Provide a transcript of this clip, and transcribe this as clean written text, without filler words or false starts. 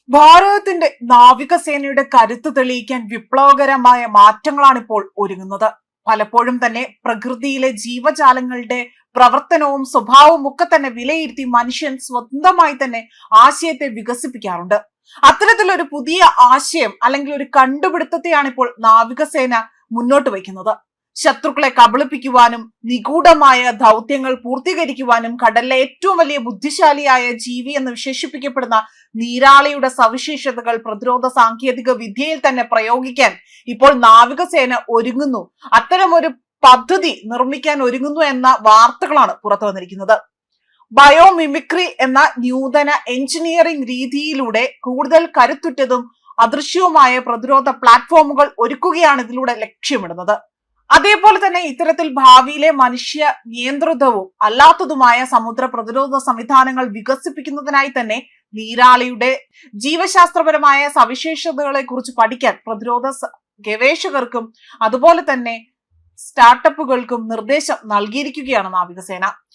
ഭാരതത്തിന്റെ നാവികസേനയുടെ കരുത്ത് തെളിയിക്കാൻ വിപ്ലവകരമായ മാറ്റങ്ങളാണ് ഇപ്പോൾ ഒരുങ്ങുന്നത്. പലപ്പോഴും തന്നെ പ്രകൃതിയിലെ ജീവജാലങ്ങളുടെ പ്രവർത്തനവും സ്വഭാവവും ഒക്കെ തന്നെ വിലയിരുത്തി മനുഷ്യൻ സ്വന്തമായി തന്നെ ആശയത്തെ വികസിപ്പിക്കാറുണ്ട്. അത്തരത്തിലൊരു പുതിയ ആശയം അല്ലെങ്കിൽ ഒരു കണ്ടുപിടുത്തത്തെയാണ് ഇപ്പോൾ നാവികസേന മുന്നോട്ട് വയ്ക്കുന്നത്. ശത്രുക്കളെ കബളിപ്പിക്കുവാനും നിഗൂഢമായ ദൗത്യങ്ങൾ പൂർത്തീകരിക്കുവാനും കടലിലെ ഏറ്റവും വലിയ ബുദ്ധിശാലിയായ ജീവി എന്ന് വിശേഷിപ്പിക്കപ്പെടുന്ന നീരാളിയുടെ സവിശേഷതകൾ പ്രതിരോധ സാങ്കേതിക വിദ്യയിൽ തന്നെ പ്രയോഗിക്കാൻ ഇപ്പോൾ നാവികസേന ഒരുങ്ങുന്നു. അത്തരമൊരു പദ്ധതി നിർമ്മിക്കാൻ ഒരുങ്ങുന്നു എന്ന വാർത്തകളാണ് പുറത്തു വന്നിരിക്കുന്നത്. ബയോമിമിക്രി എന്ന നൂതന എഞ്ചിനീയറിംഗ് രീതിയിലൂടെ കൂടുതൽ കരുത്തുറ്റതും അദൃശ്യവുമായ പ്രതിരോധ പ്ലാറ്റ്ഫോമുകൾ ഒരുക്കുകയാണ് ഇതിലൂടെ ലക്ഷ്യമിടുന്നത്. അതേപോലെ തന്നെ ഇത്തരത്തിൽ ഭാവിയിലെ മനുഷ്യ നിയന്ത്രിതവും അല്ലാത്തതുമായ സമുദ്ര പ്രതിരോധ സംവിധാനങ്ങൾ വികസിപ്പിക്കുന്നതിനായി തന്നെ നീരാളിയുടെ ജീവശാസ്ത്രപരമായ സവിശേഷതകളെ കുറിച്ച് പഠിക്കാൻ പ്രതിരോധ ഗവേഷകർക്കും അതുപോലെ തന്നെ സ്റ്റാർട്ടപ്പുകൾക്കും നിർദ്ദേശം നൽകിയിരിക്കുകയാണ് നാവികസേന.